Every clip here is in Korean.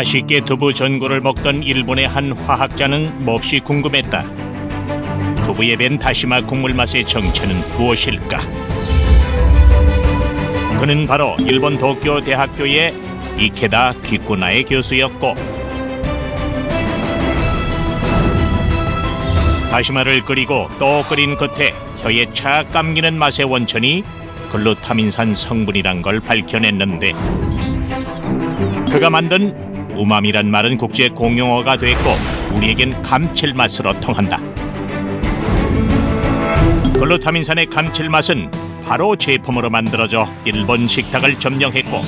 맛있게 두부 전골을 먹던 일본의 한 화학자는 몹시 궁금했다. 두부에 밴 다시마 국물 맛의 정체는 무엇일까? 그는 바로 일본 도쿄 대학교의 이케다 기쿠나의 교수였고, 다시마를 끓이고 또 끓인 끝에 혀에 착 감기는 맛의 원천이 글루타민산 성분이란 걸 밝혀냈는데, 그가 만든 우마미란 말은 국제 공용어가 됐고 우리에겐 감칠맛으로 통한다. 글루타민산의 감칠맛은 바로 제품으로 만들어져 일본 식탁을 점령했고,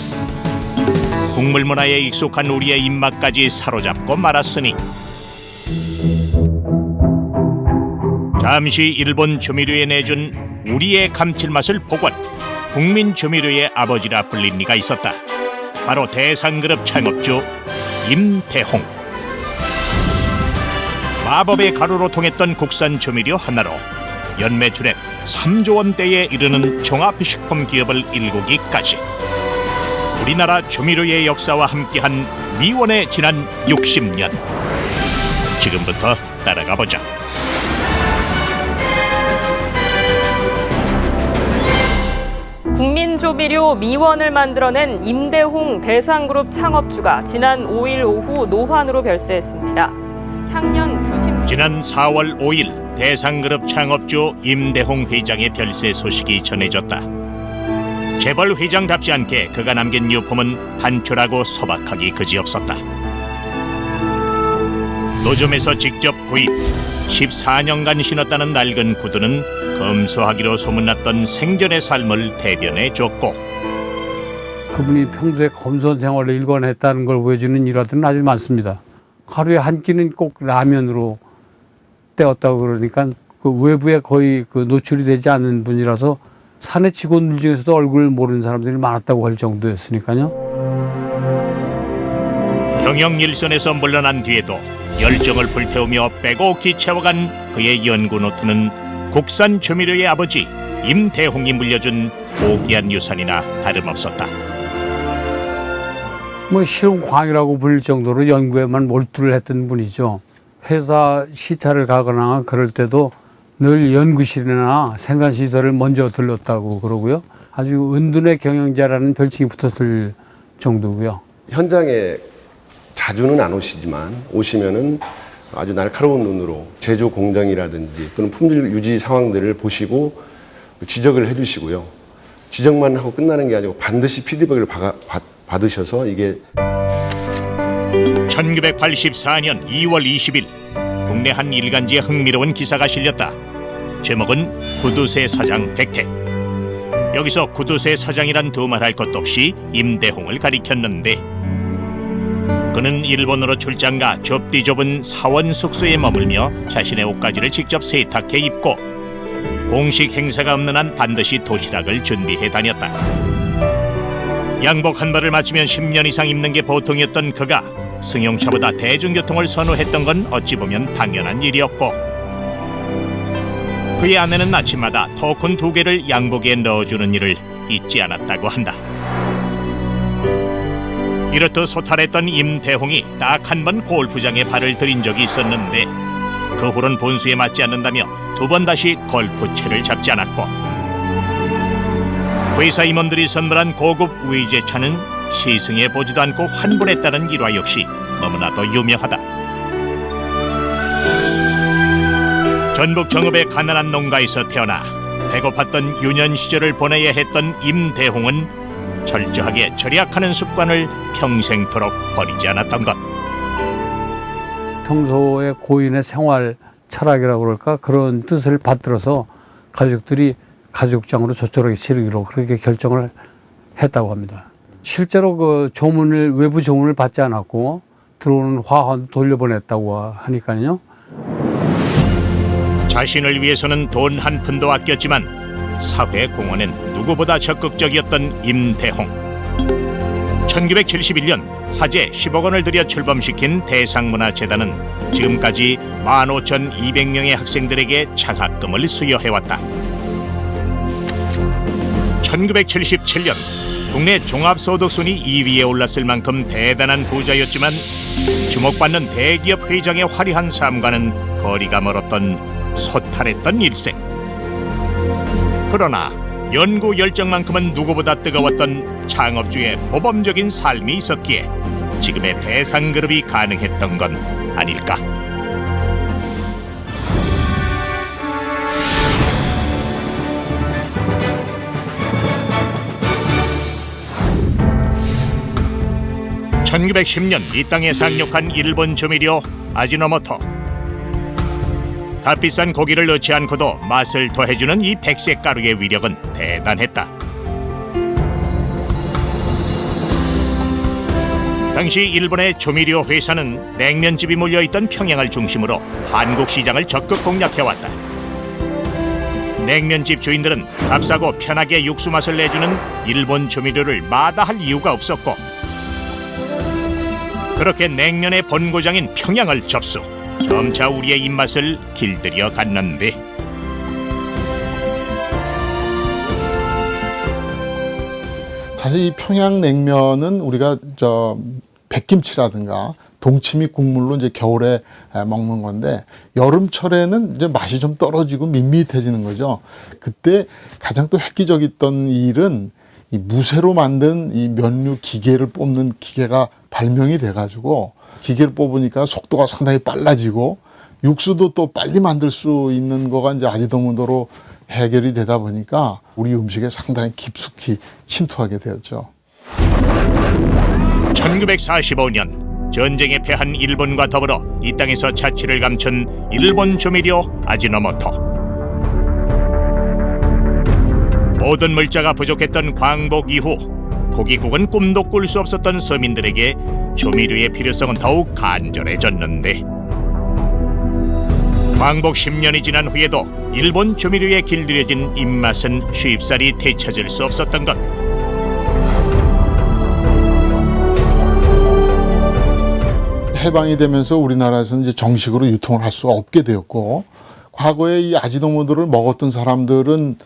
국물 문화에 익숙한 우리의 입맛까지 사로잡고 말았으니, 잠시 일본 조미료에 내준 우리의 감칠맛을 복원, 국민 조미료의 아버지라 불린 이가 있었다. 바로 대상그룹 창업주 임대홍. 마법의 가루로 통했던 국산 조미료 하나로 연매출액 3조 원대에 이르는 종합식품 기업을 일구기까지, 우리나라 조미료의 역사와 함께한 미원의 지난 60년. 지금부터 따라가 보자. 국민조미료 미원을 만들어낸 임대홍 대상그룹 창업주가 지난 5일 오후 노환으로 별세했습니다. 향년 90... 지난 4월 5일 대상그룹 창업주 임대홍 회장의 별세 소식이 전해졌다. 재벌 회장답지 않게 그가 남긴 유품은 단촐하고 소박하기 그지없었다. 노점에서 직접 구입, 14년간 신었다는 낡은 구두는 검소하기로 소문났던 생전의 삶을 대변해 줬고, 그분이 평소에 검소한 생활을 일관했다는 걸 보여주는 일화들은 아주 많습니다. 하루에 한 끼는 꼭 라면으로 때웠다고 그러니까 그 외부에 거의 그 노출이 되지 않는 분이라서 사내 직원들 중에서도 얼굴 모르는 사람들이 많았다고 할 정도였으니까요. 경영 일선에서 물러난 뒤에도 열정을 불태우며 빼곡히 채워간 그의 연구 노트는 국산 조미료의 아버지 임대홍이 물려준 고귀한 유산이나 다름없었다. 실용광이라고 불릴 정도로 연구에만 몰두를 했던 분이죠. 회사 시차를 가거나 그럴 때도 늘 연구실이나 생산시설을 먼저 들렀다고 그러고요. 아주 은둔의 경영자라는 별칭이 붙었을 정도고요. 현장에 자주는 안 오시지만 오시면은 아주 날카로운 눈으로 제조 공정이라든지 또는 품질 유지 상황들을 보시고 지적을 해주시고요. 지적만 하고 끝나는 게 아니고 반드시 피드백을 받으셔서 이게 1984년 2월 20일 국내 한 일간지에 흥미로운 기사가 실렸다. 제목은 구두쇠 사장 백택. 여기서 구두쇠 사장이란 두말할 것도 없이 임대홍을 가리켰는데, 그는 일본으로 출장가 좁디 좁은 사원 숙소에 머물며 자신의 옷가지를 직접 세탁해 입고 공식 행사가 없는 한 반드시 도시락을 준비해 다녔다. 양복 한 벌을 맞추면 10년 이상 입는 게 보통이었던 그가 승용차보다 대중교통을 선호했던 건 어찌 보면 당연한 일이었고, 그의 아내는 아침마다 토큰 2개를 양복에 넣어주는 일을 잊지 않았다고 한다. 이렇듯 소탈했던 임대홍이 딱 한 번 골프장에 발을 들인 적이 있었는데, 그 후론 분수에 맞지 않는다며 2번 다시 골프채를 잡지 않았고, 회사 임원들이 선물한 고급 외제차는 시승해 보지도 않고 환불했다는 일화 역시 너무나도 유명하다. 전북 정읍의 가난한 농가에서 태어나 배고팠던 유년 시절을 보내야 했던 임대홍은 철저하게 절약하는 습관을 평생토록 버리지 않았던 것. 평소에 고인의 생활 철학이라고 그럴까, 그런 뜻을 받들어서 가족들이 가족장으로 조촐하게 치르기로 그렇게 결정을 했다고 합니다. 실제로 그 조문을, 외부 조문을 받지 않았고 들어오는 화환도 돌려보냈다고 하니까요. 자신을 위해서는 돈 한 푼도 아꼈지만 사회 공헌엔 누구보다 적극적이었던 임대홍. 1971년 사제 10억 원을 들여 출범시킨 대상문화재단은 지금까지 15,200명의 학생들에게 장학금을 수여해왔다. 1977년 국내 종합소득순위 2위에 올랐을 만큼 대단한 부자였지만 주목받는 대기업 회장의 화려한 삶과는 거리가 멀었던 소탈했던 일생. 그러나 연구 열정만큼은 누구보다 뜨거웠던 창업주의 모범적인 삶이 있었기에 지금의 대상그룹이 가능했던 건 아닐까. (1910년) 이 땅에 상륙한 일본 조미료 아지노모토. 값비싼 고기를 넣지 않고도 맛을 더해주는 이 백색 가루의 위력은 대단했다. 당시 일본의 조미료 회사는 냉면집이 몰려있던 평양을 중심으로 한국 시장을 적극 공략해왔다. 냉면집 주인들은 값싸고 편하게 육수 맛을 내주는 일본 조미료를 마다할 이유가 없었고, 그렇게 냉면의 본고장인 평양을 접수, 점차 우리의 입맛을 길들여 갔는데, 사실 이 평양냉면은 우리가 백김치라든가 동치미 국물로 이제 겨울에 먹는 건데, 여름철에는 이제 맛이 좀 떨어지고 밋밋해지는 거죠. 그때 가장 또 획기적이었던 일은 이 무쇠로 만든 이 면류 기계를 뽑는 기계가 발명이 돼가지고, 기계를 뽑으니까 속도가 상당히 빨라지고 육수도 또 빨리 만들 수 있는 거가 이제 아지노모토로 해결이 되다 보니까 우리 음식에 상당히 깊숙이 침투하게 되었죠. 1945년 전쟁에 패한 일본과 더불어 이 땅에서 자취를 감춘 일본 조미료 아지노모토. 모든 물자가 부족했던 광복 이후 고기국은 꿈도 꿀 수 없었던 서민들에게 조미료의 필요성은 더욱 간절해졌는데, 광복 10년이 지난 후에도 일본 조미료에 길들여진 입맛은 쉽사리 되찾을 수 없었던 것. 해방이 되면서 우리나라에서는 이제 정식으로 유통을 할 수가 없게 되었고, 과거에 이 아지노모토를 먹었던 사람들은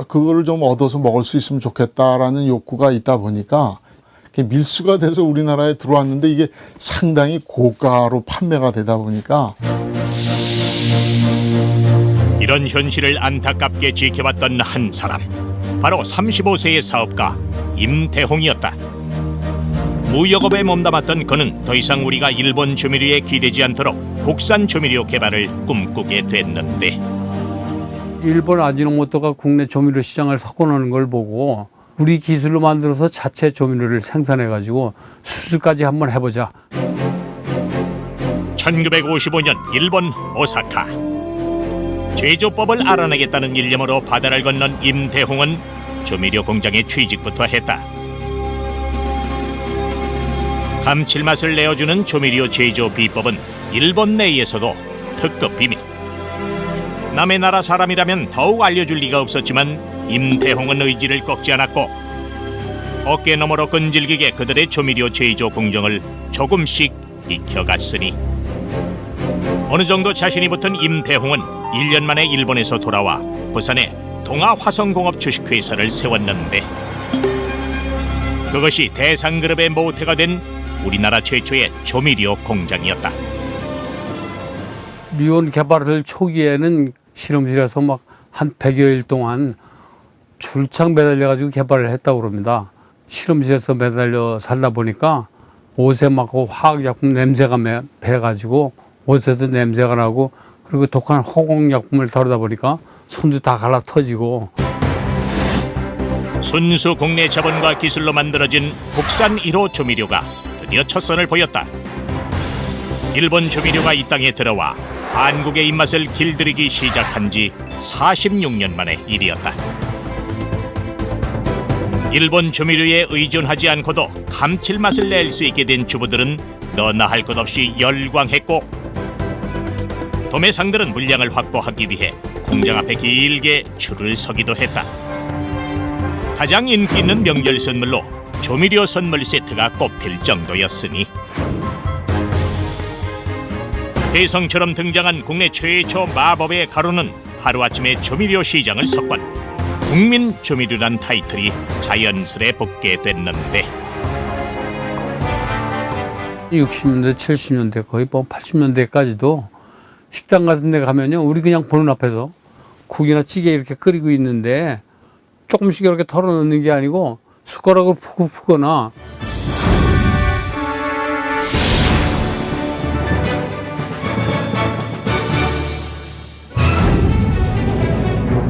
그거를 좀 얻어서 먹을 수 있으면 좋겠다라는 욕구가 있다 보니까 밀수가 돼서 우리나라에 들어왔는데, 이게 상당히 고가로 판매가 되다 보니까 이런 현실을 안타깝게 지켜봤던 한 사람, 바로 35세의 사업가 임대홍이었다. 무역업에 몸담았던 그는 더 이상 우리가 일본 조미료에 기대지 않도록 국산 조미료 개발을 꿈꾸게 됐는데, 일본 아지노모토가 국내 조미료 시장을 석권하는 걸 보고 우리 기술로 만들어서 자체 조미료를 생산해가지고 수출까지 한번 해보자. 1955년 일본 오사카. 제조법을 알아내겠다는 일념으로 바다를 건넌 임대홍은 조미료 공장에 취직부터 했다. 감칠맛을 내어주는 조미료 제조 비법은 일본 내에서도 특급 비밀. 남의 나라 사람이라면 더욱 알려줄 리가 없었지만 임대홍은 의지를 꺾지 않았고, 어깨 너머로 끈질기게 그들의 조미료 제조 공정을 조금씩 익혀갔으니, 어느 정도 자신이 붙은 임대홍은 1년 만에 일본에서 돌아와 부산에 동아화성공업 주식회사를 세웠는데, 그것이 대상그룹의 모태가 된 우리나라 최초의 조미료 공장이었다. 미원 개발을 초기에는 실험실에서 막 한 100여일 동안 줄창 매달려가지고 개발을 했다고 그럽니다. 실험실에서 매달려 살다 보니까 옷에 막 화학약품 냄새가 배가지고 옷에도 냄새가 나고, 그리고 독한 허공약품을 다루다 보니까 손도 다 갈라 터지고. 순수 국내 자본과 기술로 만들어진 국산 1호 조미료가 드디어 첫 선을 보였다. 일본 조미료가 이 땅에 들어와 한국의 입맛을 길들이기 시작한 지 46년 만의 일이었다. 일본 조미료에 의존하지 않고도 감칠맛을 낼 수 있게 된 주부들은 너나 할 것 없이 열광했고, 도매상들은 물량을 확보하기 위해 공장 앞에 길게 줄을 서기도 했다. 가장 인기 있는 명절 선물로 조미료 선물 세트가 꼽힐 정도였으니, 혜성처럼 등장한 국내 최초 마법의 가루는 하루아침에 조미료 시장을 석권, 국민 조미료란 타이틀이 자연스레 붙게 됐는데 60년대, 70년대, 거의 뭐 80년대까지도 식당 같은 데 가면요, 우리 그냥 보는 앞에서 국이나 찌개 이렇게 끓이고 있는데 조금씩 이렇게 털어넣는 게 아니고 숟가락으로 푸고 푸거나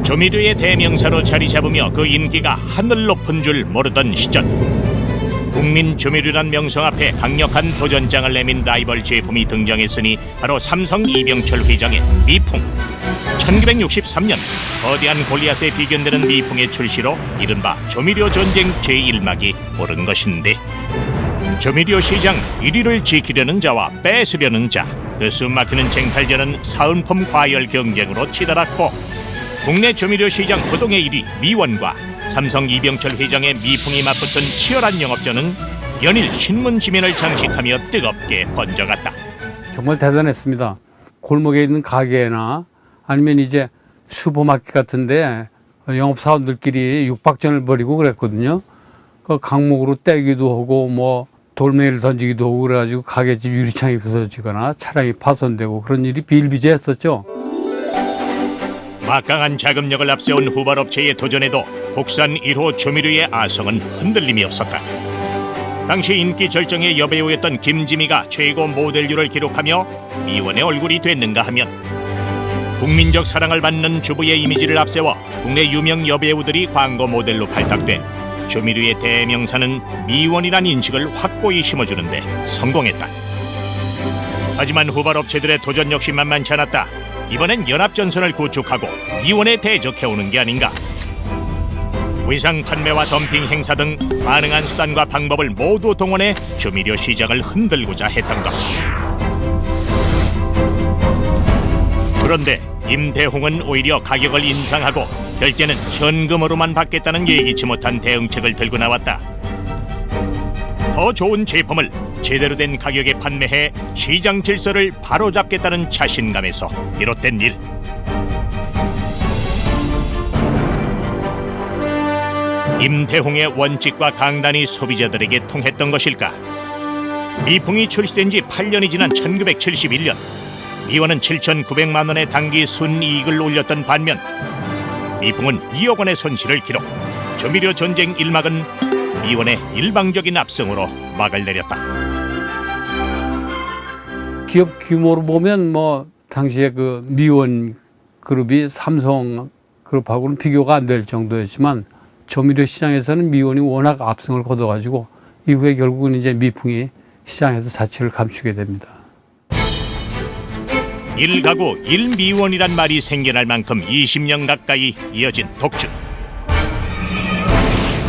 조미료의 대명사로 자리 잡으며 그 인기가 하늘 높은 줄 모르던 시절, 국민 조미료란 명성 앞에 강력한 도전장을 내민 라이벌 제품이 등장했으니 바로 삼성 이병철 회장의 미풍. 1963년 거대한 골리앗에 비견되는 미풍의 출시로 이른바 조미료 전쟁 제1막이 오른 것인데, 조미료 시장 1위를 지키려는 자와 뺏으려는 자, 그 숨막히는 쟁탈전은 사은품 과열 경쟁으로 치달았고, 국내 조미료 시장 부동의 1위 미원과 삼성 이병철 회장의 미풍이 맞붙은 치열한 영업전은 연일 신문 지면을 장식하며 뜨겁게 번져갔다. 정말 대단했습니다. 골목에 있는 가게나 아니면 이제 슈퍼마켓 같은데 영업사원들끼리 육박전을 벌이고 그랬거든요. 그 강목으로 때기도 하고 뭐 돌멩이를 던지기도 하고 그래가지고 가게집 유리창이 부서지거나 차량이 파손되고 그런 일이 비일비재했었죠. 막강한 자금력을 앞세운 후발업체의 도전에도 국산 1호 조미료의 아성은 흔들림이 없었다. 당시 인기 절정의 여배우였던 김지미가 최고 모델료를 기록하며 미원의 얼굴이 됐는가 하면, 국민적 사랑을 받는 주부의 이미지를 앞세워 국내 유명 여배우들이 광고 모델로 발탁돼 조미료의 대명사는 미원이란 인식을 확고히 심어주는데 성공했다. 하지만 후발업체들의 도전 역시 만만치 않았다. 이번엔 연합전선을 구축하고 미원에 대적해오는 게 아닌가. 위상 판매와 덤핑 행사 등 가능한 수단과 방법을 모두 동원해 조미료 시장을 흔들고자 했던 것. 그런데 임대홍은 오히려 가격을 인상하고 결제는 현금으로만 받겠다는 예기치 못한 대응책을 들고 나왔다. 더 좋은 제품을 제대로 된 가격에 판매해 시장 질서를 바로잡겠다는 자신감에서 비롯된 일. 임대홍의 원칙과 강단이 소비자들에게 통했던 것일까? 미풍이 출시된 지 8년이 지난 1971년, 미원은 7,900만 원의 단기 순이익을 올렸던 반면 미풍은 2억 원의 손실을 기록. 조미료 전쟁 1막은 미원의 일방적인 압승으로 막을 내렸다. 기업 규모로 보면 뭐 당시에 그 미원 그룹이 삼성 그룹하고는 비교가 안 될 정도였지만 조미료 시장에서는 미원이 워낙 압승을 거둬가지고 이후에 결국은 이제 미풍이 시장에서 자취를 감추게 됩니다. 1가구 1미원이란 말이 생겨날 만큼 20년 가까이 이어진 독주.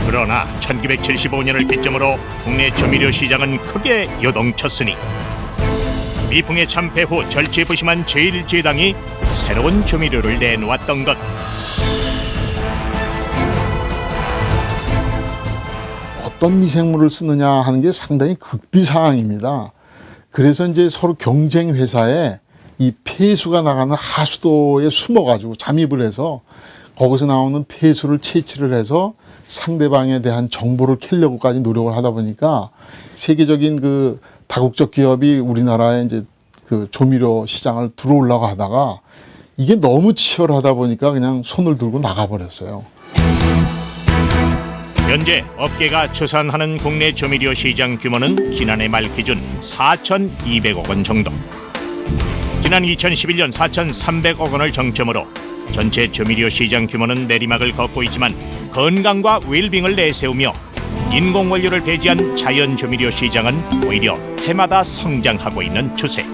그러나 1975년을 기점으로 국내 조미료 시장은 크게 요동쳤으니 미풍의 참패 후 절체부심한 제1제당이 새로운 조미료를 내놓았던 것. 어떤 미생물을 쓰느냐 하는 게 상당히 극비사항입니다. 그래서 이제 서로 경쟁 회사에 이 폐수가 나가는 하수도에 숨어가지고 잠입을 해서 거기서 나오는 폐수를 채취를 해서 상대방에 대한 정보를 캐려고까지 노력을 하다 보니까 세계적인 그 다국적 기업이 우리나라에 이제 그 조미료 시장을 들어오려고 하다가 이게 너무 치열하다 보니까 그냥 손을 들고 나가버렸어요. 현재 업계가 추산하는 국내 조미료 시장 규모는 지난해 말 기준 4,200억 원 정도. 지난 2011년 4,300억 원을 정점으로 전체 조미료 시장 규모는 내리막을 걷고 있지만 건강과 웰빙을 내세우며 인공원료를 배제한 자연 조미료 시장은 오히려 해마다 성장하고 있는 추세.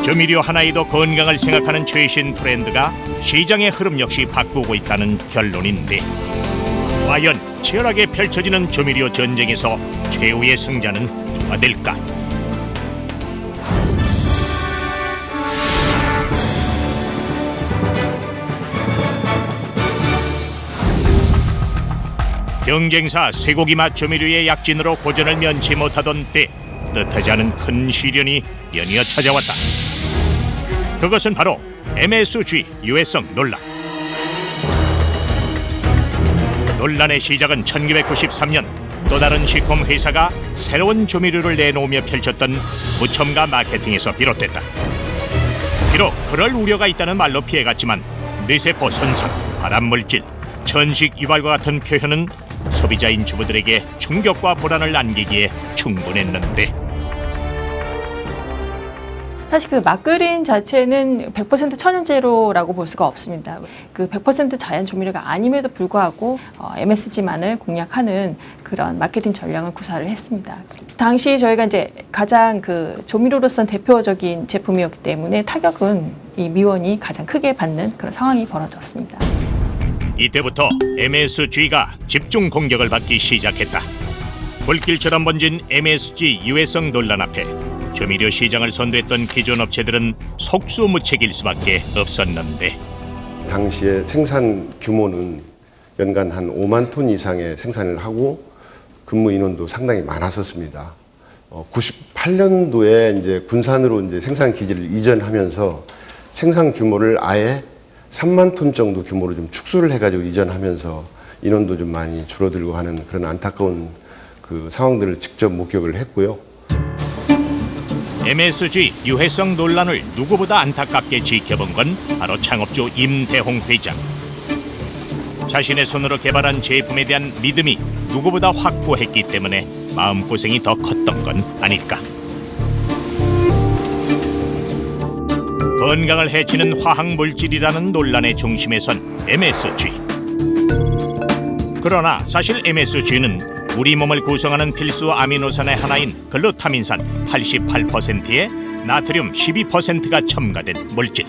조미료 하나에도 건강을 생각하는 최신 트렌드가 시장의 흐름 역시 바꾸고 있다는 결론인데, 과연 치열하게 펼쳐지는 조미료 전쟁에서 최후의 승자는 누가 될까? 경쟁사 쇠고기 맛 조미료의 약진으로 고전을 면치 못하던 때 뜻하지 않은 큰 시련이 연이어 찾아왔다. 그것은 바로 MSG 유해성 논란. 논란의 시작은 1993년 또 다른 식품 회사가 새로운 조미료를 내놓으며 펼쳤던 무첨가 마케팅에서 비롯됐다. 비록 그럴 우려가 있다는 말로 피해갔지만 뇌세포 손상, 발암물질, 천식 유발과 같은 표현은 소비자인 주부들에게 충격과 불안을 안기기에 충분했는데 사실 그 마그린 자체는 100% 천연재료라고 볼 수가 없습니다. 그 100% 자연 조미료가 아님에도 불구하고 MSG만을 공략하는 그런 마케팅 전략을 구사를 했습니다. 당시 저희가 이제 가장 그 조미료로선 대표적인 제품이었기 때문에 타격은 이 미원이 가장 크게 받는 그런 상황이 벌어졌습니다. 이때부터 MSG가 집중 공격을 받기 시작했다. 불길처럼 번진 MSG 유해성 논란 앞에 조미료 시장을 선도했던 기존 업체들은 속수무책일 수밖에 없었는데 당시에 생산 규모는 연간 한 5만 톤 이상의 생산을 하고 근무 인원도 상당히 많았었습니다. 98년도에 이제 군산으로 이제 생산 기지를 이전하면서 생산 규모를 아예 3만 톤 정도 규모로 좀 축소를 해가지고 이전하면서 인원도 좀 많이 줄어들고 하는 그런 안타까운 그 상황들을 직접 목격을 했고요. MSG 유해성 논란을 누구보다 안타깝게 지켜본 건 바로 창업주 임대홍 회장. 자신의 손으로 개발한 제품에 대한 믿음이 누구보다 확고했기 때문에 마음고생이 더 컸던 건 아닐까. 건강을 해치는 화학물질이라는 논란의 중심에 선 MSG. 그러나 사실 MSG는 우리 몸을 구성하는 필수 아미노산의 하나인 글루타민산 88%에 나트륨 12%가 첨가된 물질.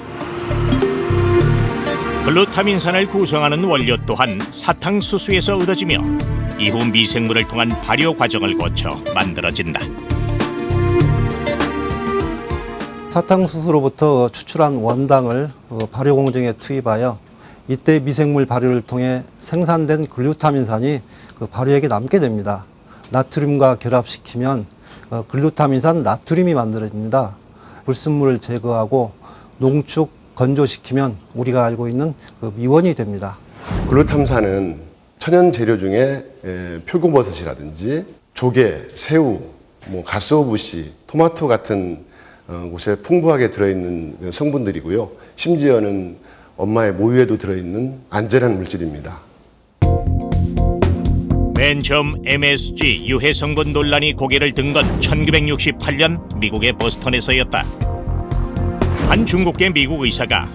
글루타민산을 구성하는 원료 또한 사탕수수에서 얻어지며 이후 미생물을 통한 발효 과정을 거쳐 만들어진다. 사탕수수로부터 추출한 원당을 발효 공정에 투입하여 이때 미생물 발효를 통해 생산된 글루타민산이 그 발효액에 남게 됩니다. 나트륨과 결합시키면 글루타민산 나트륨이 만들어집니다. 불순물을 제거하고 농축, 건조시키면 우리가 알고 있는 그 미원이 됩니다. 글루탐산은 천연 재료 중에 표고버섯이라든지 조개, 새우, 가스오부시, 토마토 같은 곳에 풍부하게 들어있는 성분들이고요. 심지어는 엄마의 모유에도 들어있는 안전한 물질입니다. 맨 처음 MSG 유해 성분 논란이 고개를 든 건 1968년 미국의 보스턴에서였다. 한 중국계 미국 의사가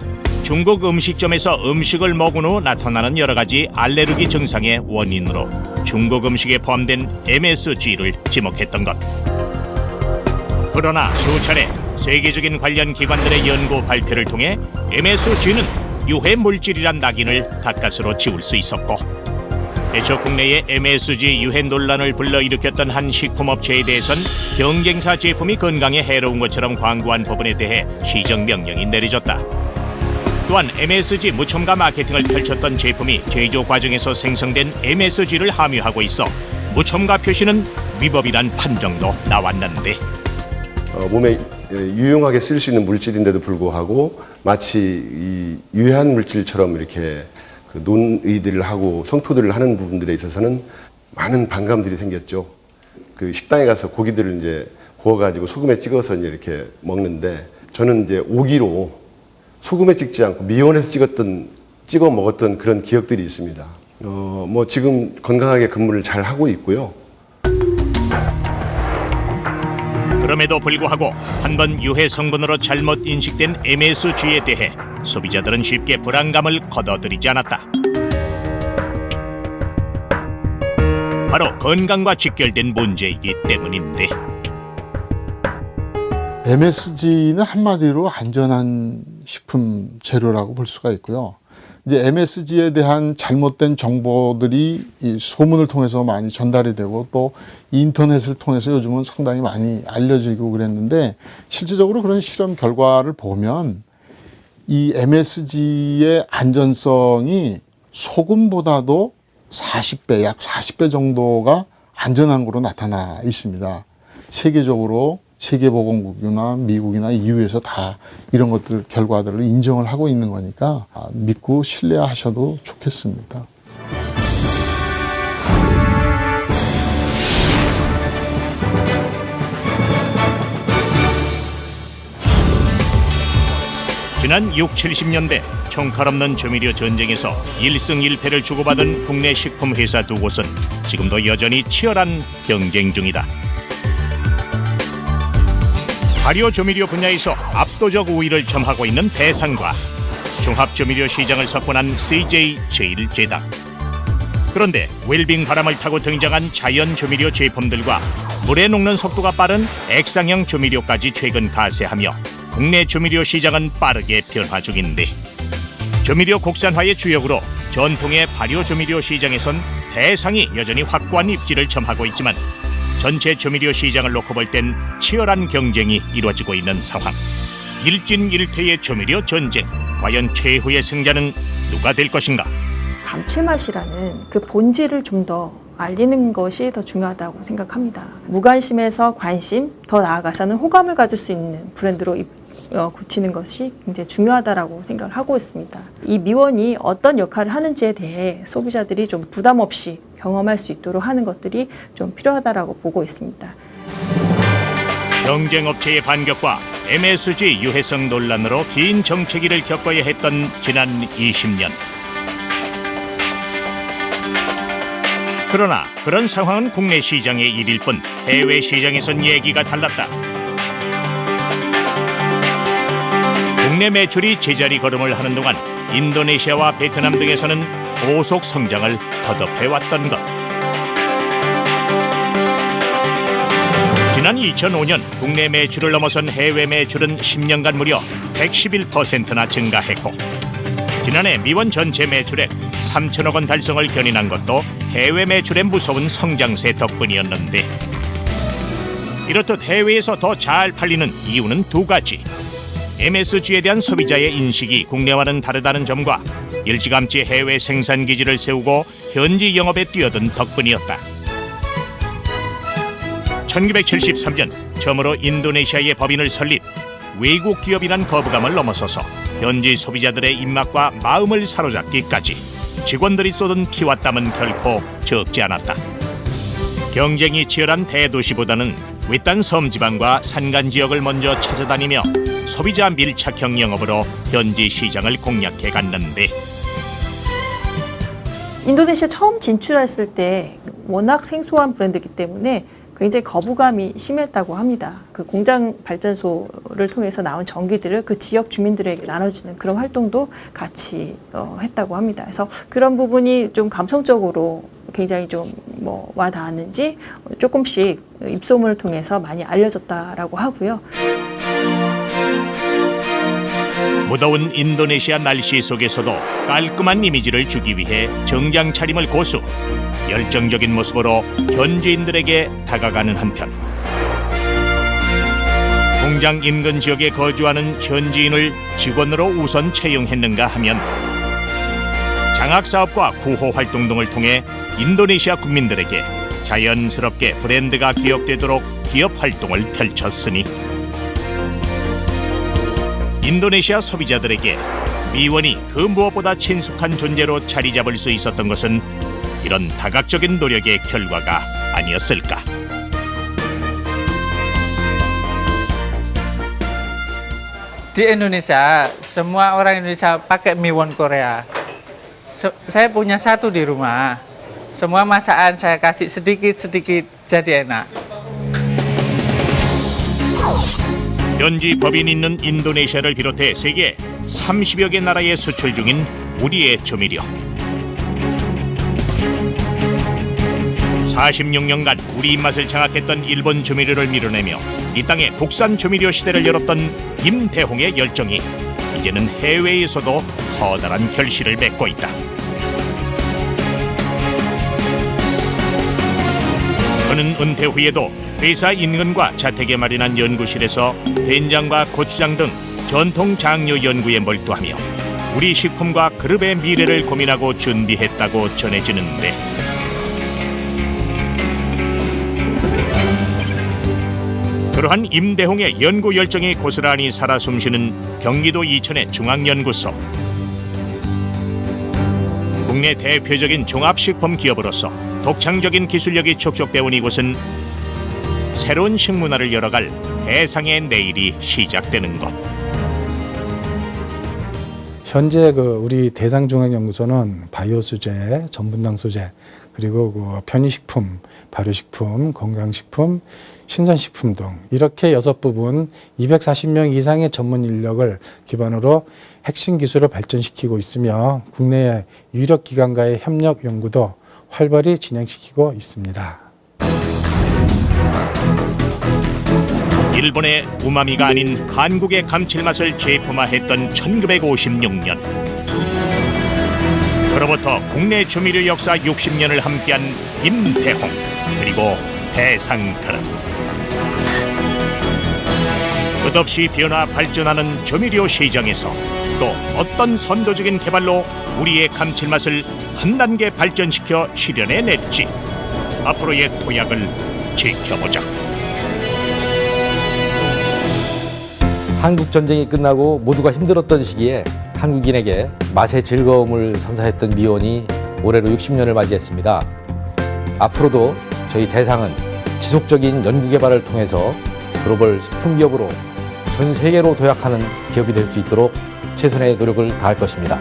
중국 음식점에서 음식을 먹은 후 나타나는 여러 가지 알레르기 증상의 원인으로 중국 음식에 포함된 MSG를 지목했던 것. 그러나 수차례 세계적인 관련 기관들의 연구 발표를 통해 MSG는 유해 물질이란 낙인을 가까스로 지울 수 있었고, 애초 국내에 MSG 유해 논란을 불러일으켰던 한 식품업체에 대해선 경쟁사 제품이 건강에 해로운 것처럼 광고한 부분에 대해 시정 명령이 내려졌다. 또한 MSG 무첨가 마케팅을 펼쳤던 제품이 제조 과정에서 생성된 MSG를 함유하고 있어 무첨가 표시는 위법이란 판정도 나왔는데, 몸에 유용하게 쓸 수 있는 물질인데도 불구하고 마치 이 유해한 물질처럼 이렇게 그 논의들을 하고 성토들을 하는 부분들에 있어서는 많은 반감들이 생겼죠. 그 식당에 가서 고기들을 이제 구워가지고 소금에 찍어서 이제 이렇게 먹는데, 저는 이제 오기로 소금에 찍지 않고 미원에서 찍어 먹었던 그런 기억들이 있습니다. 지금 건강하게 근무를 잘 하고 있고요. 그럼에도 불구하고 한번 유해 성분으로 잘못 인식된 MSG에 대해 소비자들은 쉽게 불안감을 거둬들이지 않았다. 바로 건강과 직결된 문제이기 때문인데, MSG는 한마디로 안전한 식품 재료라고 볼 수가 있고요. 이제 MSG에 대한 잘못된 정보들이 이 소문을 통해서 많이 전달이 되고 또 인터넷을 통해서 요즘은 상당히 많이 알려지고 그랬는데, 실질적으로 그런 실험 결과를 보면 이 MSG의 안전성이 소금보다도 40배, 약 40배 정도가 안전한 거로 나타나 있습니다. 세계적으로 세계보건국이나 미국이나 EU에서 다 이런 것들 결과들을 인정을 하고 있는 거니까 믿고 신뢰하셔도 좋겠습니다. 지난 6, 70년대 총칼없는 조미료 전쟁에서 1승 1패를 주고받은 국내 식품 회사 두 곳은 지금도 여전히 치열한 경쟁 중이다. 발효 조미료 분야에서 압도적 우위를 점하고 있는 대상과 종합 조미료 시장을 석권한 CJ 제일제당. 그런데 웰빙 바람을 타고 등장한 자연 조미료 제품들과 물에 녹는 속도가 빠른 액상형 조미료까지 최근 가세하며 국내 조미료 시장은 빠르게 변화 중인데, 조미료 국산화의 주역으로 전통의 발효 조미료 시장에선 대상이 여전히 확고한 입지를 점하고 있지만 전체 조미료 시장을 놓고 볼 땐 치열한 경쟁이 이루어지고 있는 상황. 일진일퇴의 조미료 전쟁, 과연 최후의 승자는 누가 될 것인가? 감칠맛이라는 그 본질을 좀 더 알리는 것이 더 중요하다고 생각합니다. 무관심에서 관심, 더 나아가서는 호감을 가질 수 있는 브랜드로 굳히는 것이 굉장히 중요하다고 생각을 하고 있습니다. 이 미원이 어떤 역할을 하는지에 대해 소비자들이 좀 부담 없이 경험할 수 있도록 하는 것들이 좀 필요하다고 보고 있습니다. 경쟁업체의 반격과 MSG 유해성 논란으로 긴 정체기를 겪어야 했던 지난 20년. 그러나 그런 상황은 국내 시장의 일일 뿐 해외 시장에선 얘기가 달랐다. 국내 매출이 제자리 걸음을 하는 동안 인도네시아와 베트남 등에서는 고속 성장을 거듭해왔던 것. 지난 2005년 국내 매출을 넘어선 해외 매출은 10년간 무려 111%나 증가했고, 지난해 미원 전체 매출액 3천억 원 달성을 견인한 것도 해외 매출의 무서운 성장세 덕분이었는데, 이렇듯 해외에서 더 잘 팔리는 이유는 두 가지. MSG에 대한 소비자의 인식이 국내와는 다르다는 점과 일찌감치 해외 생산 기지를 세우고 현지 영업에 뛰어든 덕분이었다. 1973년 처음으로 인도네시아의 법인을 설립, 외국 기업이란 거부감을 넘어서서 현지 소비자들의 입맛과 마음을 사로잡기까지 직원들이 쏟은 피와 땀은 결코 적지 않았다. 경쟁이 치열한 대도시보다는 외딴 섬지방과 산간 지역을 먼저 찾아다니며 소비자 밀착형 영업으로 현지 시장을 공략해 갔는데, 인도네시아 처음 진출했을 때 워낙 생소한 브랜드이기 때문에 굉장히 거부감이 심했다고 합니다. 그 공장 발전소를 통해서 나온 전기들을 그 지역 주민들에게 나눠주는 그런 활동도 같이 했다고 합니다. 그래서 그런 부분이 좀 감성적으로 굉장히 좀 와닿았는지 조금씩 입소문을 통해서 많이 알려졌다라고 하고요. 무더운 인도네시아 날씨 속에서도 깔끔한 이미지를 주기 위해 정장 차림을 고수, 열정적인 모습으로 현지인들에게 다가가는 한편, 공장 인근 지역에 거주하는 현지인을 직원으로 우선 채용했는가 하면 장학사업과 구호 활동 등을 통해 인도네시아 국민들에게 자연스럽게 브랜드가 기억되도록 기업 활동을 펼쳤으니, 인도네시아 소비자들에게 미원이 그 무엇보다 친숙한 존재로 자리 잡을 수 있었던 것은 이런 다각적인 노력의 결과가 아니었을까. Di Indonesia, semua orang Indonesia pakai miwon Korea. Saya punya satu di rumah. Semua masakan saya kasih sedikit-sedikit jadi enak. 현지 법인이 있는 인도네시아를 비롯해 세계 30여 개 나라에 수출 중인 우리의 조미료. 46년간 우리 입맛을 장악했던 일본 조미료를 밀어내며 이 땅에 국산 조미료 시대를 열었던 임대홍의 열정이 이제는 해외에서도 커다란 결실을 맺고 있다. 그는 은퇴 후에도 회사 인근과 자택에 마련한 연구실에서 된장과 고추장 등 전통 장료 연구에 몰두하며 우리 식품과 그룹의 미래를 고민하고 준비했다고 전해지는데, 그러한 임대홍의 연구 열정이 고스란히 살아 숨쉬는 경기도 이천의 중앙연구소. 국내 대표적인 종합식품 기업으로서 독창적인 기술력이 촉촉되온 이곳은 새로운 식문화를 열어갈 대상의 내일이 시작되는 곳. 현재 우리 대상종합연구소는 바이오 소재, 전분당 소재, 그리고 편의식품, 발효식품, 건강식품, 신선식품 등 이렇게 6부분 240명 이상의 전문 인력을 기반으로 핵심 기술을 발전시키고 있으며 국내의 유력 기관과의 협력 연구도 활발히 진행시키고 있습니다. 일본의 우마미가 아닌 한국의 감칠맛을 제품화했던 1956년. 그로부터 국내 조미료 역사 60년을 함께한 임대홍, 그리고 대상그룹. 끝없이 변화 발전하는 조미료 시장에서 또 어떤 선도적인 개발로 우리의 감칠맛을 한 단계 발전시켜 실현해낼지 앞으로의 도약을 지켜보자. 한국 전쟁이 끝나고 모두가 힘들었던 시기에 한국인에게 맛의 즐거움을 선사했던 미원이 올해로 60년을 맞이했습니다. 앞으로도 저희 대상은 지속적인 연구개발을 통해서 글로벌 식품기업으로 전 세계로 도약하는 기업이 될 수 있도록 최선의 노력을 다할 것입니다.